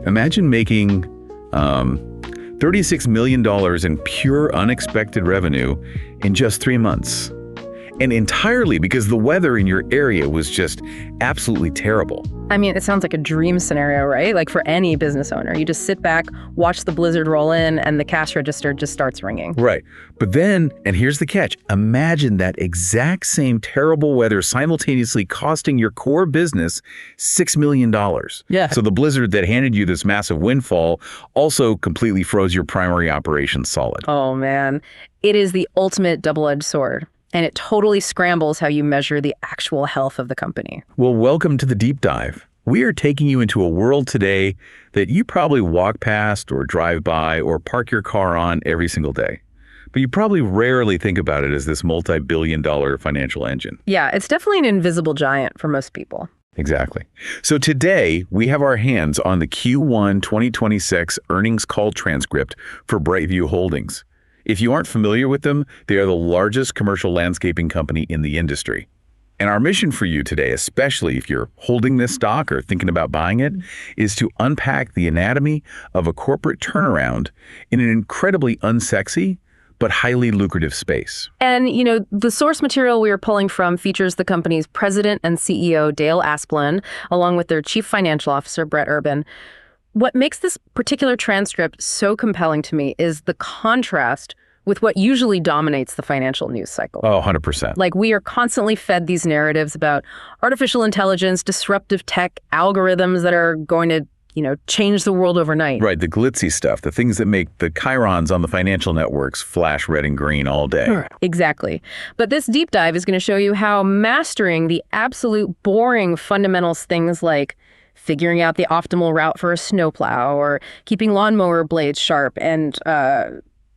Imagine making $36 million in pure unexpected revenue in just 3 months. And entirely because the weather in your area was just absolutely terrible. I mean, it sounds like a dream scenario, right? Like for any business owner. You just sit back, watch the blizzard roll in, and the cash register just starts ringing. Right. But then, and here's the catch, imagine that exact same terrible weather simultaneously costing your core business $6 million. Yeah. So the blizzard that handed you this massive windfall also completely froze your primary operations solid. Oh, man. It is the ultimate double-edged sword. And it totally scrambles how you measure the actual health of the company. Well, welcome to the deep dive. We are taking you into a world today that you probably walk past or drive by or park your car on every single day. But you probably rarely think about it as this multi-billion-dollar financial engine. Yeah, it's definitely an invisible giant for most people. Exactly. So today, we have our hands on the Q1 2026 earnings call transcript for BrightView Holdings. If you aren't familiar with them, they are the largest commercial landscaping company in the industry. And our mission for you today, especially if you're holding this stock or thinking about buying it, is to unpack the anatomy of a corporate turnaround in an incredibly unsexy but highly lucrative space. And, you know, the source material we are pulling from features the company's president and CEO, Dale Asplund, along with their chief financial officer, Brett Urban. What makes this particular transcript so compelling to me is the contrast with what usually dominates the financial news cycle. Oh, 100%. Like, we are constantly fed these narratives about artificial intelligence, disruptive tech, algorithms that are going to, change the world overnight. Right, the glitzy stuff, the things that make the chyrons on the financial networks flash red and green all day. Exactly. But this deep dive is going to show you how mastering the absolute boring fundamentals, things like figuring out the optimal route for a snowplow or keeping lawnmower blades sharp and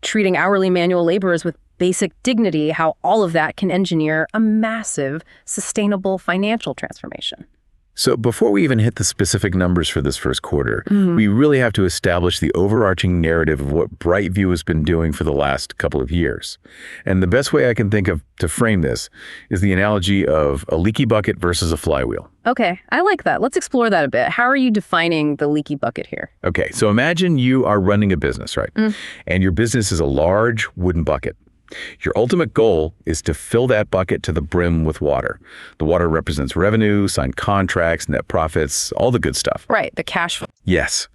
treating hourly manual laborers with basic dignity, how all of that can engineer a massive, sustainable financial transformation. So before we even hit the specific numbers for this first quarter, we really have to establish the overarching narrative of what BrightView has been doing for the last couple of years. And the best way I can think of to frame this is the analogy of a leaky bucket versus a flywheel. Okay, I like that. Let's explore that a bit. How are you defining the leaky bucket here? Okay, so imagine you are running a business, right? And your business is a large wooden bucket. Your ultimate goal is to fill that bucket to the brim with water. The water represents revenue, signed contracts, net profits, all the good stuff. Right, the cash flow. Yes,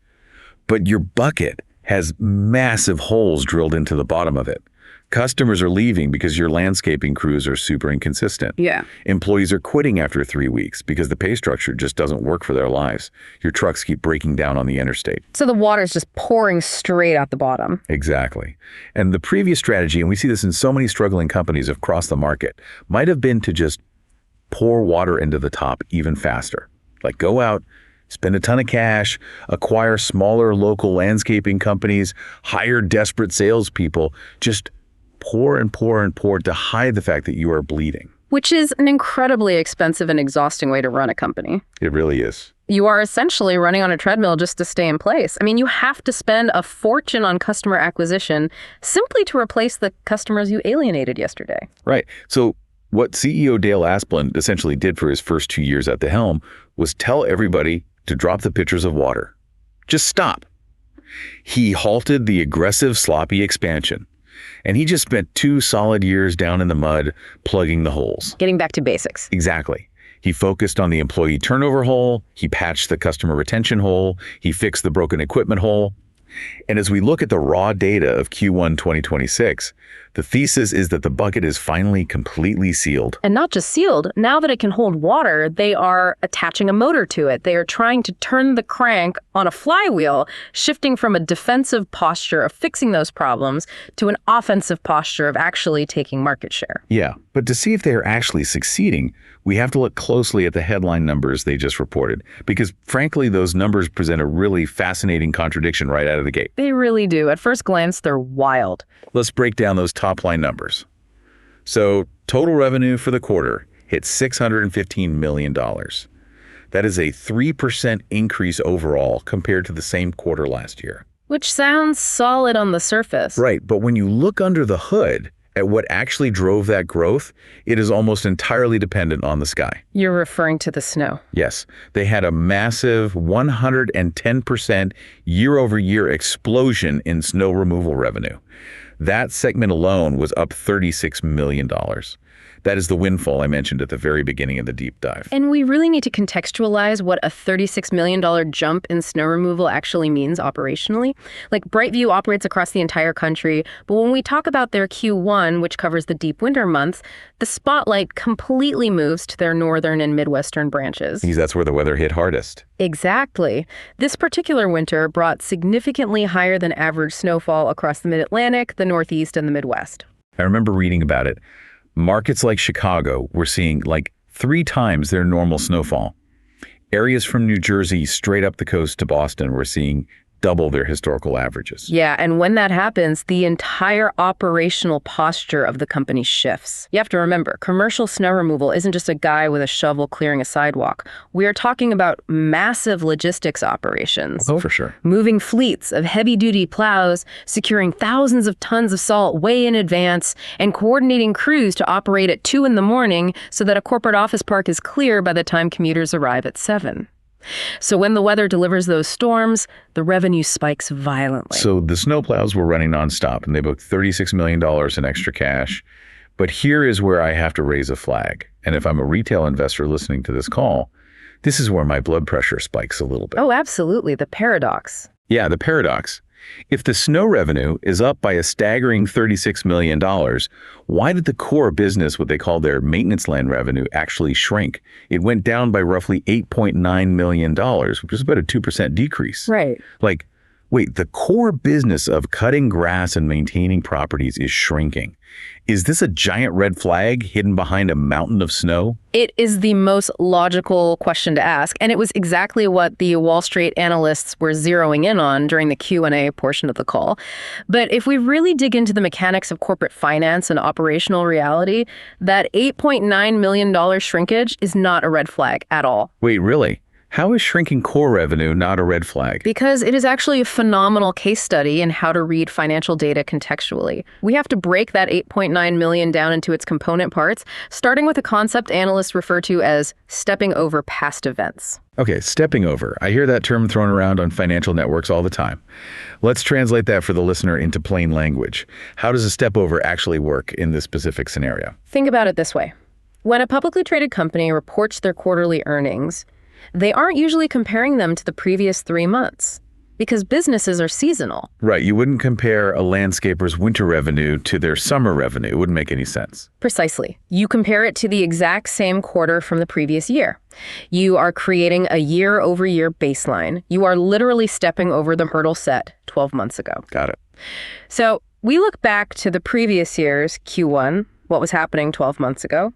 but your bucket has massive holes drilled into the bottom of it. Customers are leaving because your landscaping crews are super inconsistent. Yeah. Employees are quitting after 3 weeks because the pay structure just doesn't work for their lives. Your trucks keep breaking down on the interstate. So the water's just pouring straight out the bottom. Exactly. And the previous strategy, and we see this in so many struggling companies across the market, might have been to just pour water into the top even faster. Like go out, spend a ton of cash, acquire smaller local landscaping companies, hire desperate salespeople, just pour and pour and pour to hide the fact that you are bleeding. Which is an incredibly expensive and exhausting way to run a company. It really is. You are essentially running on a treadmill just to stay in place. I mean, you have to spend a fortune on customer acquisition simply to replace the customers you alienated yesterday. Right. So what CEO Dale Asplund essentially did for his first 2 years at the helm was tell everybody to drop the pitchers of water. Just stop. He halted the aggressive, sloppy expansion. And he just spent 2 solid years down in the mud, plugging the holes. Getting back to basics. Exactly. He focused on the employee turnover hole. He patched the customer retention hole. He fixed the broken equipment hole. And as we look at the raw data of Q1 2026, the thesis is that the bucket is finally completely sealed. And not just sealed. Now that it can hold water, they are attaching a motor to it. They are trying to turn the crank on a flywheel, shifting from a defensive posture of fixing those problems to an offensive posture of actually taking market share. Yeah, but to see if they are actually succeeding, we have to look closely at the headline numbers they just reported, because frankly, those numbers present a really fascinating contradiction right out of the gate. They really do. At first glance, they're wild. Let's break down those top line numbers. So total revenue for the quarter hit $615 million. That is a 3% increase overall compared to the same quarter last year. Which sounds solid on the surface. Right, but when you look under the hood at what actually drove that growth, it is almost entirely dependent on the sky. You're referring to the snow. Yes, they had a massive 110% year-over-year explosion in snow removal revenue. That segment alone was up $36 million. That is the windfall I mentioned at the very beginning of the deep dive. And we really need to contextualize what a $36 million jump in snow removal actually means operationally. Like, BrightView operates across the entire country, but when we talk about their Q1, which covers the deep winter months, the spotlight completely moves to their northern and midwestern branches. Because that's where the weather hit hardest. Exactly. This particular winter brought significantly higher than average snowfall across the Mid-Atlantic, the Northeast, and the Midwest. I remember reading about it. Markets like Chicago were seeing like 3 times their normal snowfall. Areas from New Jersey straight up the coast to Boston were seeing double their historical averages. Yeah, and when that happens, the entire operational posture of the company shifts. You have to remember, commercial snow removal isn't just a guy with a shovel clearing a sidewalk. We are talking about massive logistics operations. Oh, for sure. Moving fleets of heavy-duty plows, securing thousands of tons of salt way in advance, and coordinating crews to operate at 2 a.m. so that a corporate office park is clear by the time commuters arrive at 7. So when the weather delivers those storms, the revenue spikes violently. So the snowplows were running nonstop, and they booked $36 million in extra cash. But here is where I have to raise a flag. And if I'm a retail investor listening to this call, this is where my blood pressure spikes a little bit. Oh, absolutely. The paradox. Yeah, the paradox. If the snow revenue is up by a staggering $36 million, why did the core business, what they call their maintenance land revenue, actually shrink? It went down by roughly $8.9 million, which is about a 2% decrease. Right. Like, wait, the core business of cutting grass and maintaining properties is shrinking. Is this a giant red flag hidden behind a mountain of snow? It is the most logical question to ask, and it was exactly what the Wall Street analysts were zeroing in on during the Q&A portion of the call. But if we really dig into the mechanics of corporate finance and operational reality, that $8.9 million shrinkage is not a red flag at all. Wait, really? How is shrinking core revenue not a red flag? Because it is actually a phenomenal case study in how to read financial data contextually. We have to break that $8.9 million down into its component parts, starting with a concept analysts refer to as stepping over past events. Okay, stepping over. I hear that term thrown around on financial networks all the time. Let's translate that for the listener into plain language. How does a step over actually work in this specific scenario? Think about it this way. When a publicly traded company reports their quarterly earnings, they aren't usually comparing them to the previous 3 months because businesses are seasonal. Right. You wouldn't compare a landscaper's winter revenue to their summer revenue. It wouldn't make any sense. Precisely. You compare it to the exact same quarter from the previous year. You are creating a year-over-year baseline. You are literally stepping over the hurdle set 12 months ago. Got it. So we look back to the previous year's Q1, what was happening 12 months ago.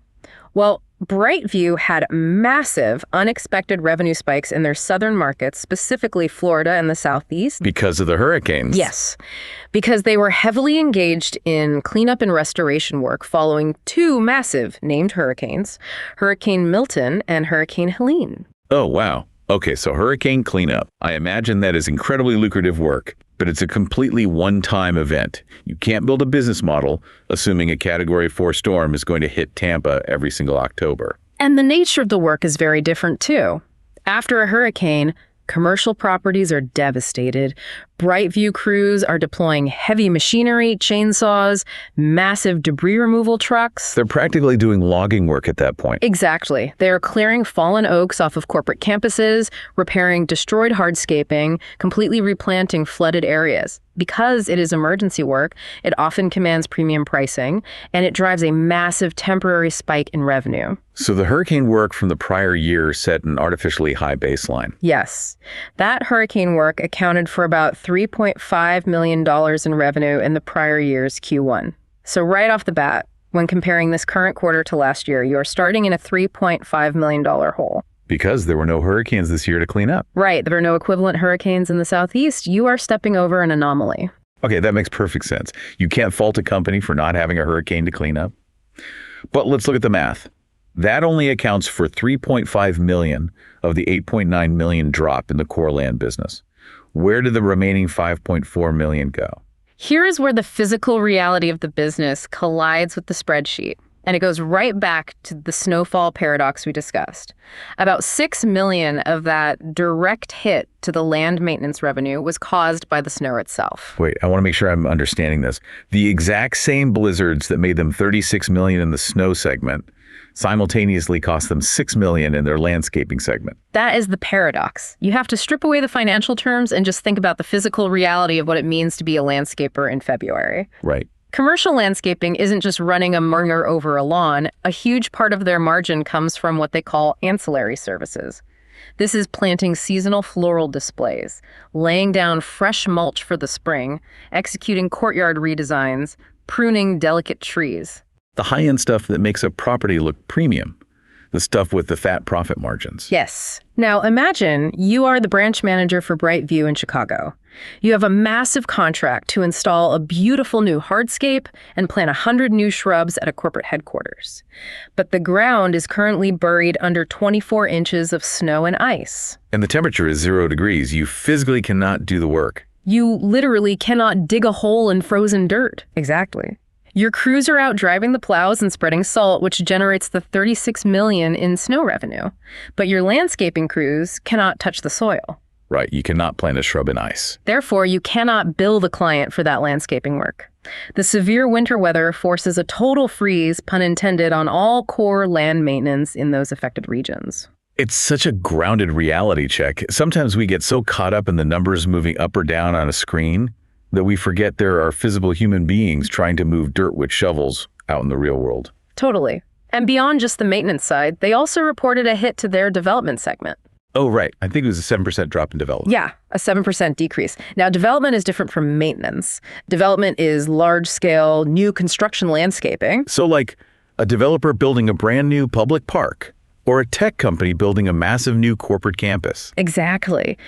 Well, BrightView had massive, unexpected revenue spikes in their southern markets, specifically Florida and the Southeast. Because of the hurricanes? Yes, because they were heavily engaged in cleanup and restoration work following 2 massive named hurricanes, Hurricane Milton and Hurricane Helene. Oh, wow. Okay, so hurricane cleanup. I imagine that is incredibly lucrative work, but it's a completely one-time event. You can't build a business model assuming a Category 4 storm is going to hit Tampa every single October. And the nature of the work is very different, too. After a hurricane, commercial properties are devastated. BrightView crews are deploying heavy machinery, chainsaws, massive debris removal trucks. They're practically doing logging work at that point. Exactly. They are clearing fallen oaks off of corporate campuses, repairing destroyed hardscaping, completely replanting flooded areas. Because it is emergency work, it often commands premium pricing, and it drives a massive temporary spike in revenue. So the hurricane work from the prior year set an artificially high baseline. Yes. That hurricane work accounted for about $3.5 million in revenue in the prior year's Q1. So right off the bat, when comparing this current quarter to last year, you're starting in a $3.5 million hole. Because there were no hurricanes this year to clean up. Right. There are no equivalent hurricanes in the Southeast. You are stepping over an anomaly. Okay, that makes perfect sense. You can't fault a company for not having a hurricane to clean up. But let's look at the math. That only accounts for $3.5 million of the $8.9 million drop in the core land business. Where did the remaining $5.4 million go? Here is where the physical reality of the business collides with the spreadsheet. And it goes right back to the snowfall paradox we discussed. About $6 million of that direct hit to the land maintenance revenue was caused by the snow itself. Wait, I want to make sure I'm understanding this. The exact same blizzards that made them $36 million in the snow segment simultaneously cost them $6 million in their landscaping segment. That is the paradox. You have to strip away the financial terms and just think about the physical reality of what it means to be a landscaper in February. Right. Commercial landscaping isn't just running a murder over a lawn. A huge part of their margin comes from what they call ancillary services. This is planting seasonal floral displays, laying down fresh mulch for the spring, executing courtyard redesigns, pruning delicate trees. The high-end stuff that makes a property look premium. The stuff with the fat profit margins. Yes. Now imagine you are the branch manager for BrightView in Chicago. You have a massive contract to install a beautiful new hardscape and plant 100 new shrubs at a corporate headquarters. But the ground is currently buried under 24 inches of snow and ice. And the temperature is 0 degrees. You physically cannot do the work. You literally cannot dig a hole in frozen dirt. Exactly. Your crews are out driving the plows and spreading salt, which generates the $36 million in snow revenue. But your landscaping crews cannot touch the soil. Right, you cannot plant a shrub in ice. Therefore, you cannot bill the client for that landscaping work. The severe winter weather forces a total freeze, pun intended, on all core land maintenance in those affected regions. It's such a grounded reality check. Sometimes we get so caught up in the numbers moving up or down on a screen that we forget there are physical human beings trying to move dirt with shovels out in the real world. Totally. And beyond just the maintenance side, they also reported a hit to their development segment. Oh, right. I think it was a 7% drop in development. Yeah, a 7% decrease. Now, development is different from maintenance. Development is large-scale, new construction landscaping. So like a developer building a brand new public park or a tech company building a massive new corporate campus. Exactly.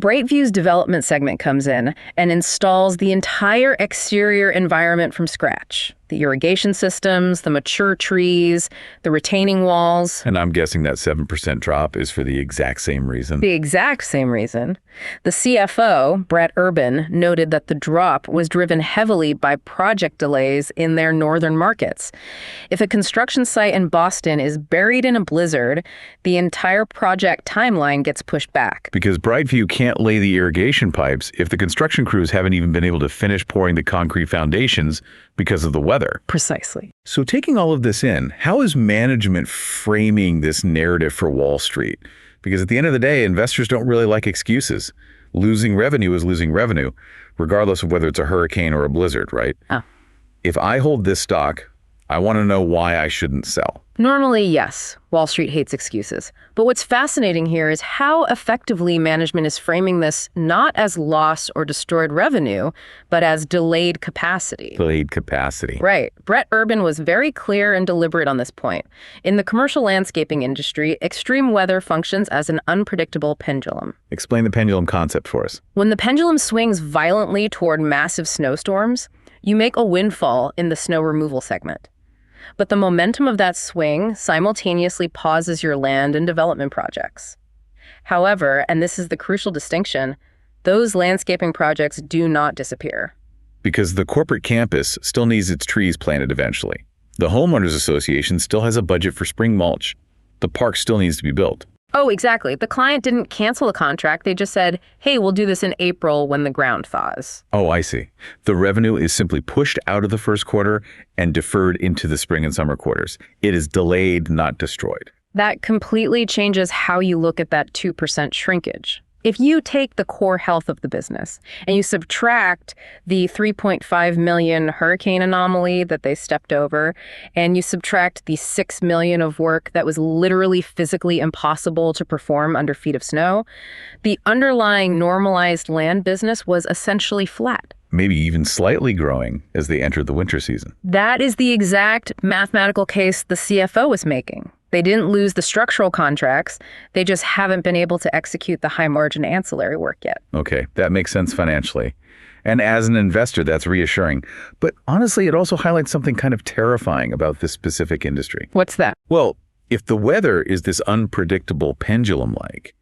BrightView's development segment comes in and installs the entire exterior environment from scratch. The irrigation systems, the mature trees, the retaining walls. And I'm guessing that 7% drop is for the exact same reason. The exact same reason. The CFO, Brett Urban, noted that the drop was driven heavily by project delays in their northern markets. If a construction site in Boston is buried in a blizzard, the entire project timeline gets pushed back. Because BrightView can't lay the irrigation pipes if the construction crews haven't even been able to finish pouring the concrete foundations because of the weather. Precisely. So taking all of this in, how is management framing this narrative for Wall Street? Because at the end of the day, investors don't really like excuses. Losing revenue is losing revenue, regardless of whether it's a hurricane or a blizzard, right? Oh. If I hold this stock, I want to know why I shouldn't sell. Normally, yes, Wall Street hates excuses. But what's fascinating here is how effectively management is framing this not as lost or destroyed revenue, but as delayed capacity. Delayed capacity. Right. Brett Urban was very clear and deliberate on this point. In the commercial landscaping industry, extreme weather functions as an unpredictable pendulum. Explain the pendulum concept for us. When the pendulum swings violently toward massive snowstorms, you make a windfall in the snow removal segment. But the momentum of that swing simultaneously pauses your land and development projects. However, and this is the crucial distinction, those landscaping projects do not disappear. Because the corporate campus still needs its trees planted eventually. The homeowners association still has a budget for spring mulch. The park still needs to be built. Oh, exactly. The client didn't cancel the contract. They just said, hey, we'll do this in April when the ground thaws. Oh, I see. The revenue is simply pushed out of the first quarter and deferred into the spring and summer quarters. It is delayed, not destroyed. That completely changes how you look at that 2% shrinkage. If you take the core health of the business and you subtract the $3.5 million hurricane anomaly that they stepped over, and you subtract the $6 million of work that was literally physically impossible to perform under feet of snow, the underlying normalized land business was essentially flat. Maybe even slightly growing as they entered the winter season. That is the exact mathematical case the CFO was making. They didn't lose the structural contracts. They just haven't been able to execute the high-margin ancillary work yet. Okay, that makes sense financially. And as an investor, that's reassuring. But honestly, it also highlights something kind of terrifying about this specific industry. What's that? Well, if the weather is this unpredictable pendulum-like,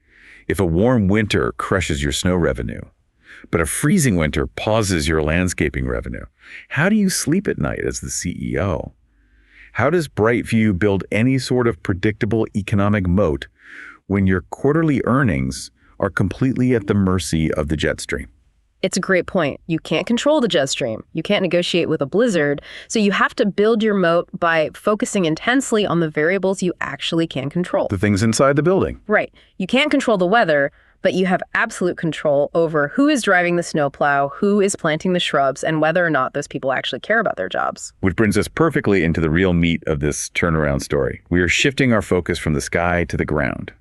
if a warm winter crushes your snow revenue, but a freezing winter pauses your landscaping revenue. How do you sleep at night as the CEO? How does BrightView build any sort of predictable economic moat when your quarterly earnings are completely at the mercy of the jet stream? It's a great point. You can't control the jet stream. You can't negotiate with a blizzard. So you have to build your moat by focusing intensely on the variables you actually can control. The things inside the building. Right. You can't control the weather, but you have absolute control over who is driving the snowplow, who is planting the shrubs, and whether or not those people actually care about their jobs. Which brings us perfectly into the real meat of this turnaround story. We are shifting our focus from the sky to the ground.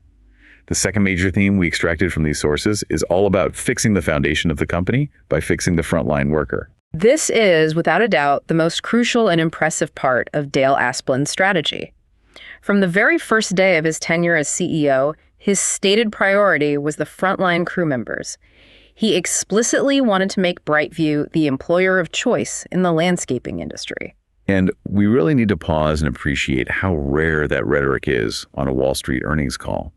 The second major theme we extracted from these sources is all about fixing the foundation of the company by fixing the frontline worker. This is, without a doubt, the most crucial and impressive part of Dale Asplund's strategy. From the very first day of his tenure as CEO, his stated priority was the frontline crew members. He explicitly wanted to make BrightView the employer of choice in the landscaping industry. And we really need to pause and appreciate how rare that rhetoric is on a Wall Street earnings call.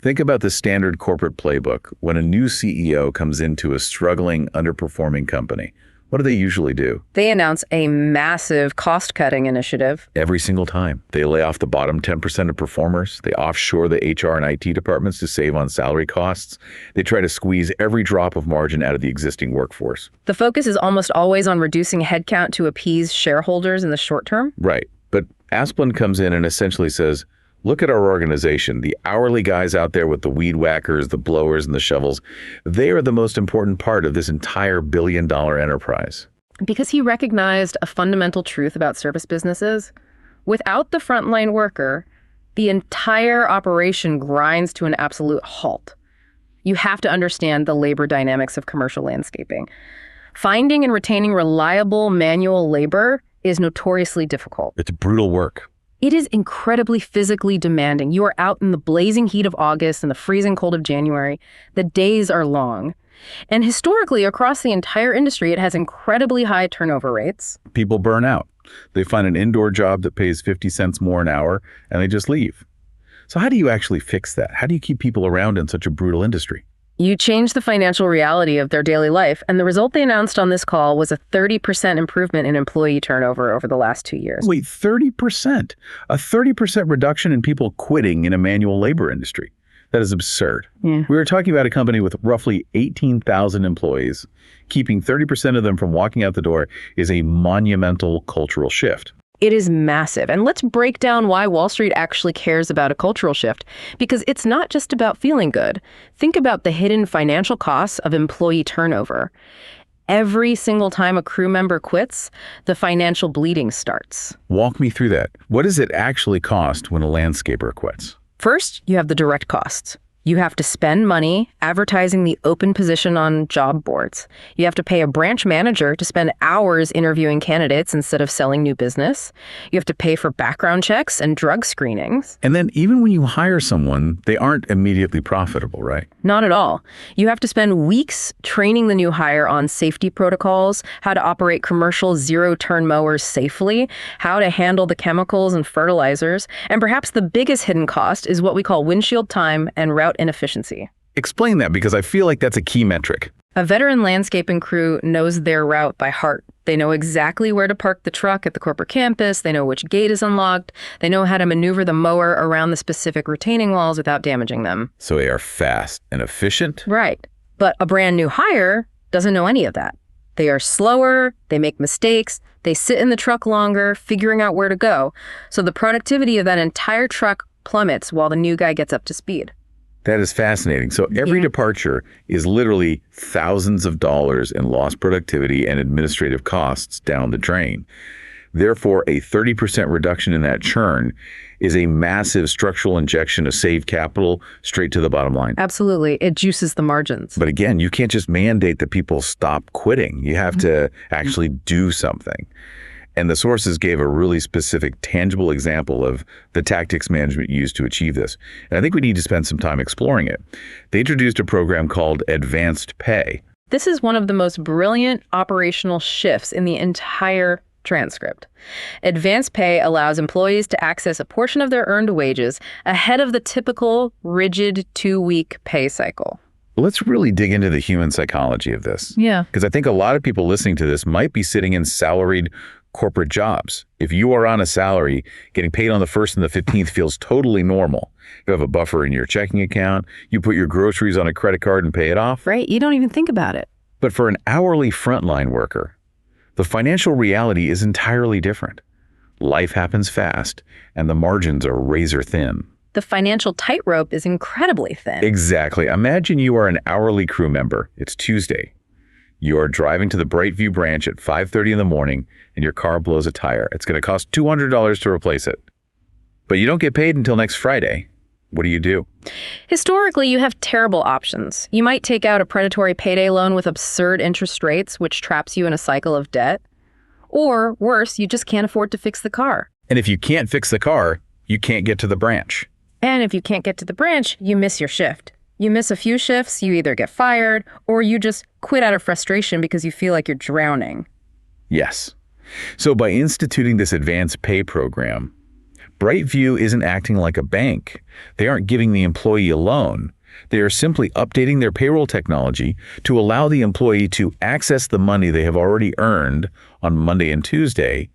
Think about the standard corporate playbook when a new CEO comes into a struggling, underperforming company. What do they usually do? They announce a massive cost-cutting initiative. Every single time. They lay off the bottom 10% of performers. They offshore the HR and IT departments to save on salary costs. They try to squeeze every drop of margin out of the existing workforce. The focus is almost always on reducing headcount to appease shareholders in the short term. Right. But Asplund comes in and essentially says, look at our organization. The hourly guys out there with the weed whackers, the blowers, and the shovels, they are the most important part of this entire billion-dollar enterprise. Because he recognized a fundamental truth about service businesses. Without the frontline worker, the entire operation grinds to an absolute halt. You have to understand the labor dynamics of commercial landscaping. Finding and retaining reliable manual labor is notoriously difficult. It's brutal work. It is incredibly physically demanding. You are out in the blazing heat of August and the freezing cold of January. The days are long. And historically, across the entire industry, it has incredibly high turnover rates. People burn out. They find an indoor job that pays 50 cents more an hour, and they just leave. So how do you actually fix that? How do you keep people around in such a brutal industry? You change the financial reality of their daily life, and the result they announced on this call was a 30% improvement in employee turnover over the last 2 years. Wait, 30%? A 30% reduction in people quitting in a manual labor industry. That is absurd. Yeah. We were talking about a company with roughly 18,000 employees. Keeping 30% of them from walking out the door is a monumental cultural shift. It is massive. And let's break down why Wall Street actually cares about a cultural shift, because it's not just about feeling good. Think about the hidden financial costs of employee turnover. Every single time a crew member quits, the financial bleeding starts. Walk me through that. What does it actually cost when a landscaper quits? First, you have the direct costs. You have to spend money advertising the open position on job boards. You have to pay a branch manager to spend hours interviewing candidates instead of selling new business. You have to pay for background checks and drug screenings. And then even when you hire someone, they aren't immediately profitable, right? Not at all. You have to spend weeks training the new hire on safety protocols, how to operate commercial zero-turn mowers safely, how to handle the chemicals and fertilizers, and perhaps the biggest hidden cost is what we call windshield time and route inefficiency. Explain that, because I feel like that's a key metric. A veteran landscaping crew knows their route by heart. They know exactly where to park the truck at the corporate campus. They know which gate is unlocked. They know how to maneuver the mower around the specific retaining walls without damaging them. So they are fast and efficient? Right. But a brand new hire doesn't know any of that. They are slower, they make mistakes, they sit in the truck longer, figuring out where to go. So the productivity of that entire truck plummets while the new guy gets up to speed. That is fascinating. So every departure is literally thousands of dollars in lost productivity and administrative costs down the drain. Therefore, a 30% reduction in that churn is a massive structural injection of saved capital straight to the bottom line. Absolutely. It juices the margins. But again, you can't just mandate that people stop quitting. You have to actually do something. And the sources gave a really specific, tangible example of the tactics management used to achieve this. And I think we need to spend some time exploring it. They introduced a program called Advanced Pay. This is one of the most brilliant operational shifts in the entire transcript. Advanced pay allows employees to access a portion of their earned wages ahead of the typical rigid 2-week pay cycle. Let's really dig into the human psychology of this. Yeah. Because I think a lot of people listening to this might be sitting in salaried corporate jobs. If you are on a salary, getting paid on the 1st and the 15th feels totally normal. You have a buffer in your checking account, you put your groceries on a credit card and pay it off. Right, you don't even think about it. But for an hourly frontline worker, the financial reality is entirely different. Life happens fast, and the margins are razor thin. The financial tightrope is incredibly thin. Exactly. Imagine you are an hourly crew member. It's Tuesday. You are driving to the BrightView branch at 5:30 in the morning, and your car blows a tire. It's going to cost $200 to replace it. But you don't get paid until next Friday. What do? Historically, you have terrible options. You might take out a predatory payday loan with absurd interest rates, which traps you in a cycle of debt. Or, worse, you just can't afford to fix the car. And if you can't fix the car, you can't get to the branch. And if you can't get to the branch, you miss your shift. You miss a few shifts, you either get fired, or you just quit out of frustration because you feel like you're drowning. Yes. So by instituting this advanced pay program, BrightView isn't acting like a bank. They aren't giving the employee a loan. They are simply updating their payroll technology to allow the employee to access the money they have already earned on Monday and Tuesday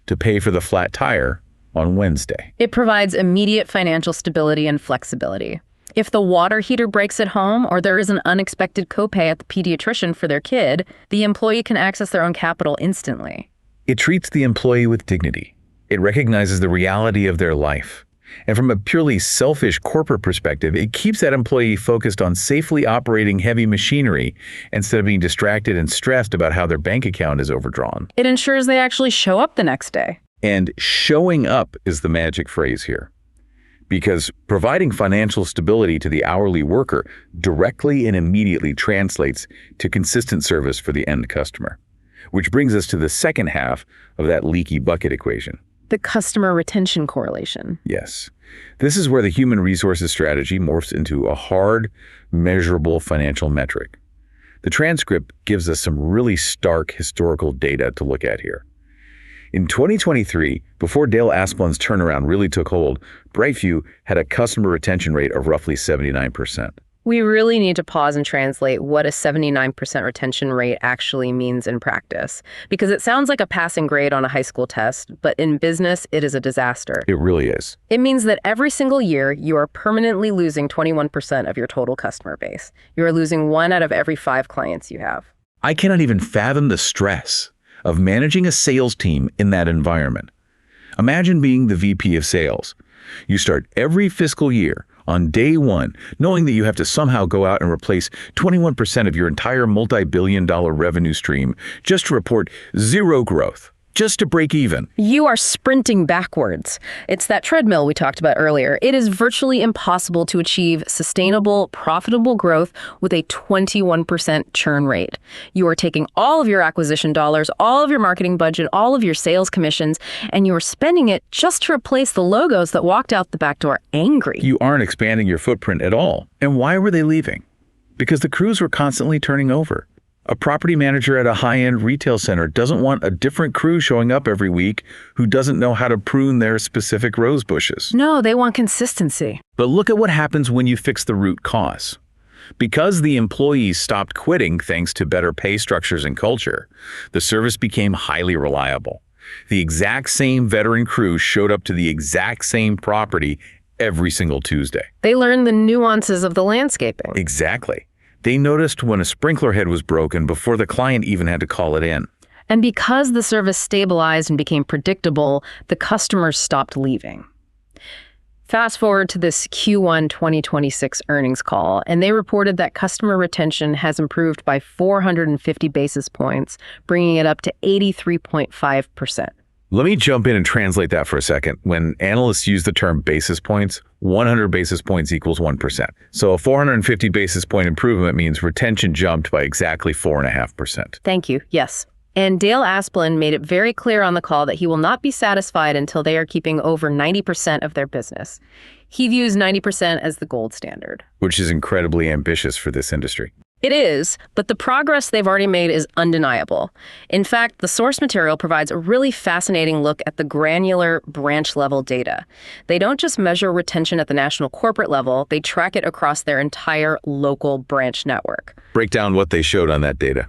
to pay for the flat tire on Wednesday. It provides immediate financial stability and flexibility. If the water heater breaks at home or there is an unexpected copay at the pediatrician for their kid, the employee can access their own capital instantly. It treats the employee with dignity. It recognizes the reality of their life. And from a purely selfish corporate perspective, it keeps that employee focused on safely operating heavy machinery instead of being distracted and stressed about how their bank account is overdrawn. It ensures they actually show up the next day. And showing up is the magic phrase here. Because providing financial stability to the hourly worker directly and immediately translates to consistent service for the end customer. Which brings us to the second half of that leaky bucket equation. The customer retention correlation. Yes. This is where the human resources strategy morphs into a hard, measurable financial metric. The transcript gives us some really stark historical data to look at here. In 2023, before Dale Asplund's turnaround really took hold, BrightView had a customer retention rate of roughly 79%. We really need to pause and translate what a 79% retention rate actually means in practice, because it sounds like a passing grade on a high school test, but in business, it is a disaster. It really is. It means that every single year, you are permanently losing 21% of your total customer base. You are losing 1 out of every 5 clients you have. I cannot even fathom the stress of managing a sales team in that environment. Imagine being the VP of sales. You start every fiscal year on day 1, knowing that you have to somehow go out and replace 21% of your entire multi-billion-dollar revenue stream just to report 0 growth, just to break even. You are sprinting backwards. It's that treadmill we talked about earlier. It is virtually impossible to achieve sustainable, profitable growth with a 21% churn rate. You are taking all of your acquisition dollars, all of your marketing budget, all of your sales commissions, and you are spending it just to replace the logos that walked out the back door angry. You aren't expanding your footprint at all. And why were they leaving? Because the crews were constantly turning over. A property manager at a high-end retail center doesn't want a different crew showing up every week who doesn't know how to prune their specific rose bushes. No, they want consistency. But look at what happens when you fix the root cause. Because the employees stopped quitting thanks to better pay structures and culture, the service became highly reliable. The exact same veteran crew showed up to the exact same property every single Tuesday. They learned the nuances of the landscaping. Exactly. They noticed when a sprinkler head was broken before the client even had to call it in. And because the service stabilized and became predictable, the customers stopped leaving. Fast forward to this Q1 2026 earnings call, and they reported that customer retention has improved by 450 basis points, bringing it up to 83.5%. Let me jump in and translate that for a second. When analysts use the term basis points, 100 basis points equals 1%. So a 450 basis point improvement means retention jumped by exactly 4.5%. Thank you. Yes. And Dale Asplund made it very clear on the call that he will not be satisfied until they are keeping over 90% of their business. He views 90% as the gold standard. Which is incredibly ambitious for this industry. It is, but the progress they've already made is undeniable. In fact, the source material provides a really fascinating look at the granular branch-level data. They don't just measure retention at the national corporate level, they track it across their entire local branch network. Break down what they showed on that data.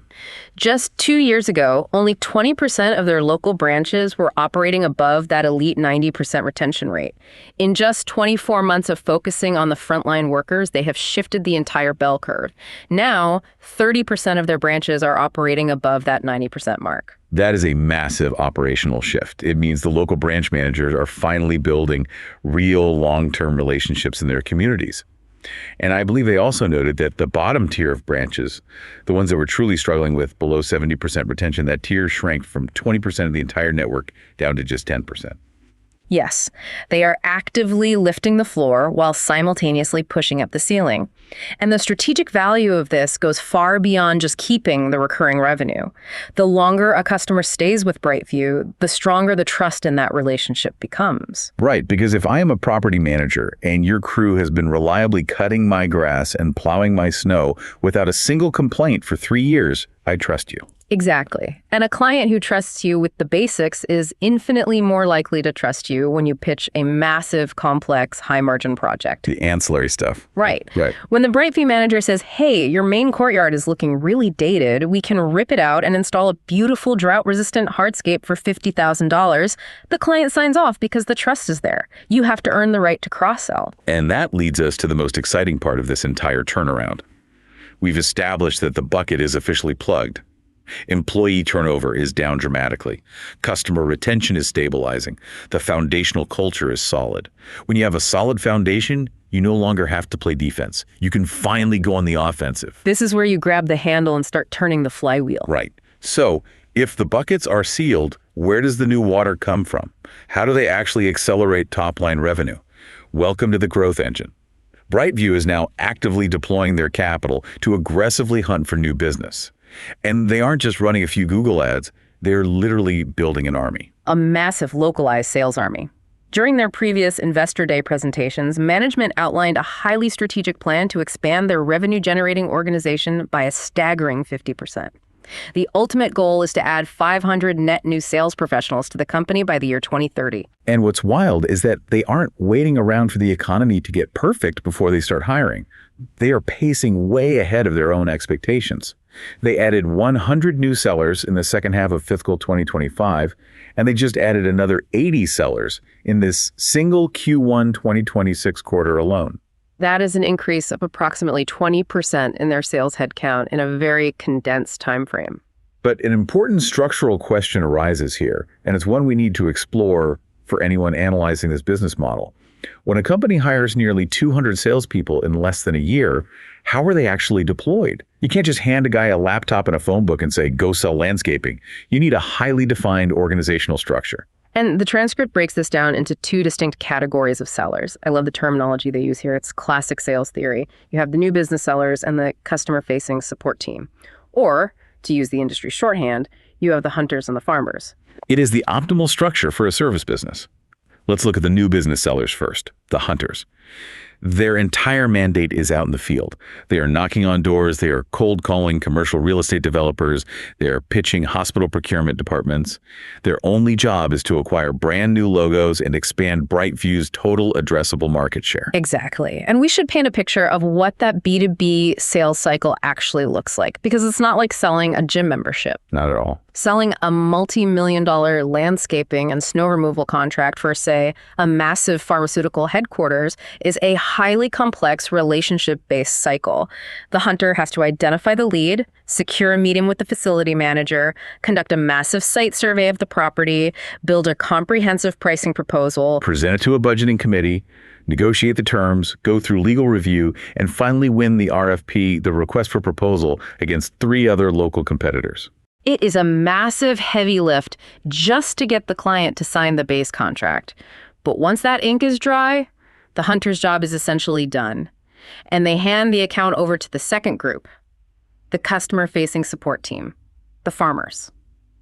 Just 2 years ago, only 20% of their local branches were operating above that elite 90% retention rate. In just 24 months of focusing on the frontline workers, they have shifted the entire bell curve. Now, 30% of their branches are operating above that 90% mark. That is a massive operational shift. It means the local branch managers are finally building real long-term relationships in their communities. And I believe they also noted that the bottom tier of branches, the ones that were truly struggling with below 70% retention, that tier shrank from 20% of the entire network down to just 10%. Yes, they are actively lifting the floor while simultaneously pushing up the ceiling. And the strategic value of this goes far beyond just keeping the recurring revenue. The longer a customer stays with BrightView, the stronger the trust in that relationship becomes. Right, because if I am a property manager and your crew has been reliably cutting my grass and plowing my snow without a single complaint for 3 years, I trust you. Exactly. And a client who trusts you with the basics is infinitely more likely to trust you when you pitch a massive, complex, high-margin project. The ancillary stuff. Right. Right. When the BrightView manager says, hey, your main courtyard is looking really dated, we can rip it out and install a beautiful drought-resistant hardscape for $50,000, the client signs off because the trust is there. You have to earn the right to cross-sell. And that leads us to the most exciting part of this entire turnaround. We've established that the bucket is officially plugged. Employee turnover is down dramatically. Customer retention is stabilizing. The foundational culture is solid. When you have a solid foundation, you no longer have to play defense. You can finally go on the offensive. This is where you grab the handle and start turning the flywheel. Right. So, if the buckets are sealed, where does the new water come from? How do they actually accelerate top-line revenue? Welcome to the growth engine. BrightView is now actively deploying their capital to aggressively hunt for new business. And they aren't just running a few Google ads, they're literally building an army. A massive localized sales army. During their previous Investor Day presentations, management outlined a highly strategic plan to expand their revenue-generating organization by a staggering 50%. The ultimate goal is to add 500 net new sales professionals to the company by the year 2030. And what's wild is that they aren't waiting around for the economy to get perfect before they start hiring. They are pacing way ahead of their own expectations. They added 100 new sellers in the second half of fiscal 2025, and they just added another 80 sellers in this single Q1 2026 quarter alone. That is an increase of approximately 20% in their sales headcount in a very condensed time frame. But an important structural question arises here, and it's one we need to explore for anyone analyzing this business model. When a company hires nearly 200 salespeople in less than a year, how are they actually deployed? You can't just hand a guy a laptop and a phone book and say, go sell landscaping. You need a highly defined organizational structure. And the transcript breaks this down into two distinct categories of sellers. I love the terminology they use here. It's classic sales theory. You have the new business sellers and the customer-facing support team. Or, to use the industry shorthand, you have the hunters and the farmers. It is the optimal structure for a service business. Let's look at the new business sellers first, the hunters. Their entire mandate is out in the field. They are knocking on doors, they are cold calling commercial real estate developers, they are pitching hospital procurement departments. Their only job is to acquire brand new logos and expand BrightView's total addressable market share. Exactly. And we should paint a picture of what that B2B sales cycle actually looks like, because it's not like selling a gym membership. Not at all. Selling a multi-million-dollar landscaping and snow removal contract for, say, a massive pharmaceutical headquarters is a highly complex relationship-based cycle. The hunter has to identify the lead, secure a meeting with the facility manager, conduct a massive site survey of the property, build a comprehensive pricing proposal, present it to a budgeting committee, negotiate the terms, go through legal review, and finally win the RFP, the request for proposal, against 3 other local competitors. It is a massive heavy lift just to get the client to sign the base contract. But once that ink is dry, the hunter's job is essentially done. And they hand the account over to the second group, the customer-facing support team, the farmers.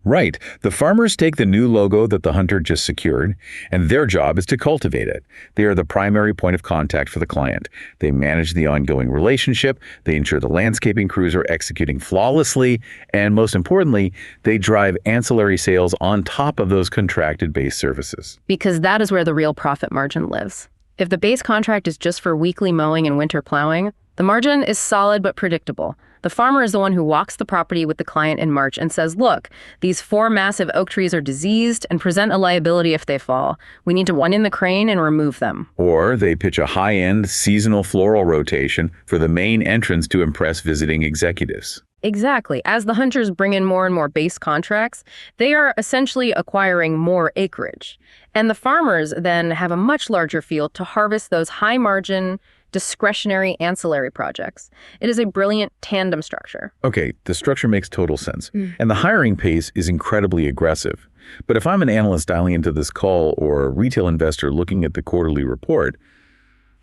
Right. The farmers take the new logo that the hunter just secured, and their job is to cultivate it. They are the primary point of contact for the client. They manage the ongoing relationship, they ensure the landscaping crews are executing flawlessly, and most importantly, they drive ancillary sales on top of those contracted base services. Because that is where the real profit margin lives. If the base contract is just for weekly mowing and winter plowing, the margin is solid but predictable. The farmer is the one who walks the property with the client in March and says, look, these 4 massive oak trees are diseased and present a liability if they fall. We need to run in the crane and remove them. Or they pitch a high-end seasonal floral rotation for the main entrance to impress visiting executives. Exactly. As the hunters bring in more and more base contracts, they are essentially acquiring more acreage. And the farmers then have a much larger field to harvest those high-margin, discretionary ancillary projects. It is a brilliant tandem structure. Okay, the structure makes total sense. And the hiring pace is incredibly aggressive. But if I'm an analyst dialing into this call or a retail investor looking at the quarterly report,